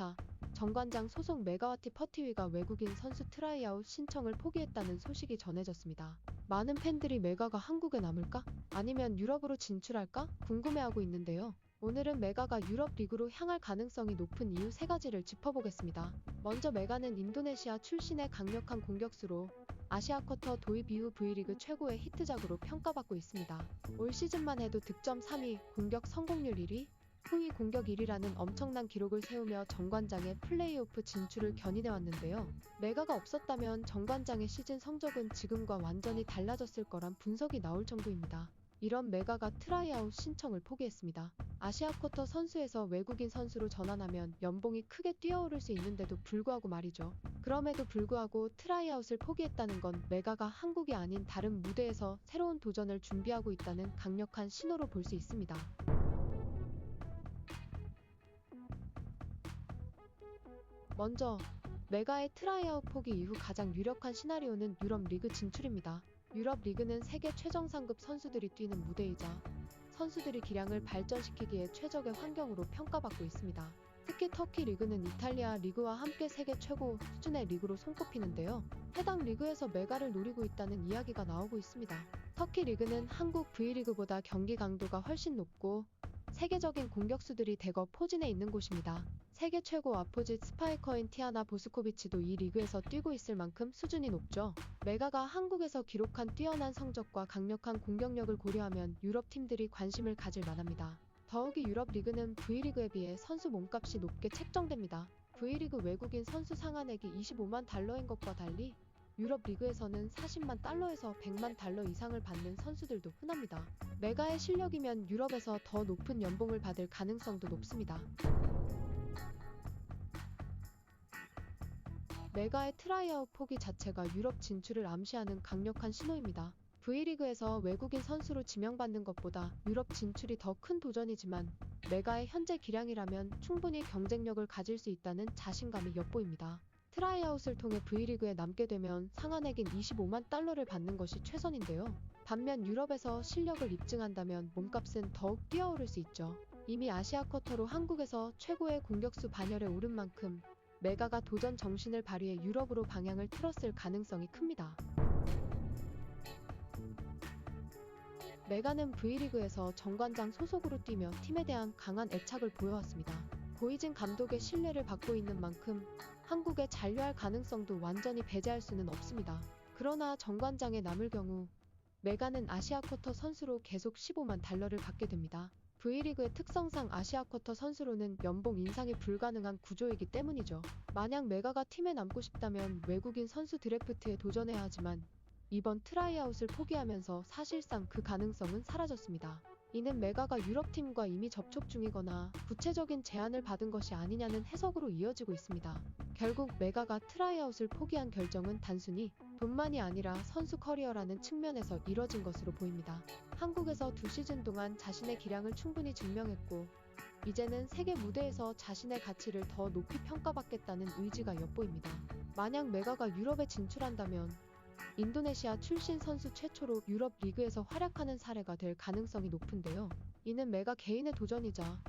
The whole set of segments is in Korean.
기타. 정관장 소속 메가와티 퍼티위가 외국인 선수 트라이아웃 신청을 포기했다는 소식이 전해졌습니다. 많은 팬들이 메가가 한국에 남을까? 아니면 유럽으로 진출할까? 궁금해하고 있는데요. 오늘은 메가가 유럽 리그로 향할 가능성이 높은 이유 3가지를 짚어보겠습니다. 먼저 메가는 인도네시아 출신의 강력한 공격수로 아시아 쿼터 도입 이후 V리그 최고의 히트작으로 평가받고 있습니다. 올 시즌만 해도 득점 3위, 공격 성공률 1위, 후위 공격 1위라는 엄청난 기록을 세우며 정관장의 플레이오프 진출을 견인해왔는데요. 메가가 없었다면 정관장의 시즌 성적은 지금과 완전히 달라졌을 거란 분석이 나올 정도입니다. 이런 메가가 트라이아웃 신청을 포기했습니다. 아시아 쿼터 선수에서 외국인 선수로 전환하면 연봉이 크게 뛰어오를 수 있는데도 불구하고 말이죠. 그럼에도 불구하고 트라이아웃을 포기했다는 건 메가가 한국이 아닌 다른 무대에서 새로운 도전을 준비하고 있다는 강력한 신호로 볼 수 있습니다. 먼저 메가의 트라이아웃 포기 이후 가장 유력한 시나리오는 유럽 리그 진출입니다. 유럽 리그는 세계 최정상급 선수들이 뛰는 무대이자 선수들이 기량을 발전시키기에 최적의 환경으로 평가받고 있습니다. 특히 터키 리그는 이탈리아 리그와 함께 세계 최고 수준의 리그로 손꼽히는데요. 해당 리그에서 메가를 노리고 있다는 이야기가 나오고 있습니다. 터키 리그는 한국 V리그보다 경기 강도가 훨씬 높고 세계적인 공격수들이 대거 포진해 있는 곳입니다. 세계 최고 아포짓 스파이커인 티아나 보스코비치도 이 리그에서 뛰고 있을 만큼 수준이 높죠. 메가가 한국에서 기록한 뛰어난 성적과 강력한 공격력을 고려하면 유럽 팀들이 관심을 가질 만합니다. 더욱이 유럽 리그는 V리그에 비해 선수 몸값이 높게 책정됩니다. V리그 외국인 선수 상한액이 25만 달러인 것과 달리 유럽 리그에서는 40만 달러에서 100만 달러 이상을 받는 선수들도 흔합니다. 메가의 실력이면 유럽에서 더 높은 연봉을 받을 가능성도 높습니다. 메가의 트라이아웃 포기 자체가 유럽 진출을 암시하는 강력한 신호입니다. V리그에서 외국인 선수로 지명받는 것보다 유럽 진출이 더 큰 도전이지만 메가의 현재 기량이라면 충분히 경쟁력을 가질 수 있다는 자신감이 엿보입니다. 트라이아웃을 통해 V리그에 남게 되면 상한액인 25만 달러를 받는 것이 최선인데요. 반면 유럽에서 실력을 입증한다면 몸값은 더욱 뛰어오를 수 있죠. 이미 아시아 쿼터로 한국에서 최고의 공격수 반열에 오른 만큼 메가가 도전 정신을 발휘해 유럽으로 방향을 틀었을 가능성이 큽니다. 메가는 V리그에서 정관장 소속으로 뛰며 팀에 대한 강한 애착을 보여왔습니다. 고이진 감독의 신뢰를 받고 있는 만큼 한국에 잔류할 가능성도 완전히 배제할 수는 없습니다. 그러나 정관장에 남을 경우 메가는 아시아 쿼터 선수로 계속 15만 달러를 받게 됩니다. V리그의 특성상 아시아 쿼터 선수로는 연봉 인상이 불가능한 구조이기 때문이죠. 만약 메가가 팀에 남고 싶다면 외국인 선수 드래프트에 도전해야 하지만 이번 트라이아웃을 포기하면서 사실상 그 가능성은 사라졌습니다. 이는 메가가 유럽팀과 이미 접촉 중이거나 구체적인 제안을 받은 것이 아니냐는 해석으로 이어지고 있습니다. 결국 메가가 트라이아웃을 포기한 결정은 단순히 돈만이 아니라 선수 커리어라는 측면에서 이뤄진 것으로 보입니다. 한국에서 2시즌 동안 자신의 기량을 충분히 증명했고 이제는 세계 무대에서 자신의 가치를 더 높이 평가받겠다는 의지가 엿보입니다. 만약 메가가 유럽에 진출한다면 인도네시아 출신 선수 최초로 유럽 리그에서 활약하는 사례가 될 가능성이 높은데요. 이는 메가 개인의 도전이자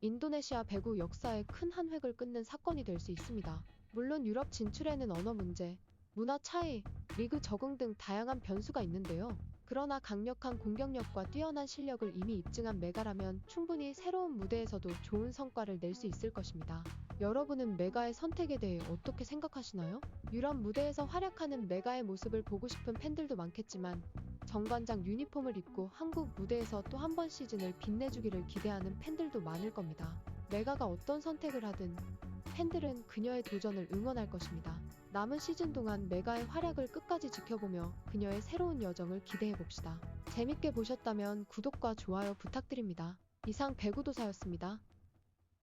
인도네시아 배구 역사에 큰 한 획을 끊는 사건이 될 수 있습니다. 물론 유럽 진출에는 언어 문제, 문화 차이, 리그 적응 등 다양한 변수가 있는데요. 그러나 강력한 공격력과 뛰어난 실력을 이미 입증한 메가라면 충분히 새로운 무대에서도 좋은 성과를 낼 수 있을 것입니다. 여러분은 메가의 선택에 대해 어떻게 생각하시나요? 유럽 무대에서 활약하는 메가의 모습을 보고 싶은 팬들도 많겠지만 정관장 유니폼을 입고 한국 무대에서 또 한 번 시즌을 빛내주기를 기대하는 팬들도 많을 겁니다. 메가가 어떤 선택을 하든 팬들은 그녀의 도전을 응원할 것입니다. 남은 시즌 동안 메가의 활약을 끝까지 지켜보며 그녀의 새로운 여정을 기대해봅시다. 재밌게 보셨다면 구독과 좋아요 부탁드립니다. 이상 배구도사였습니다.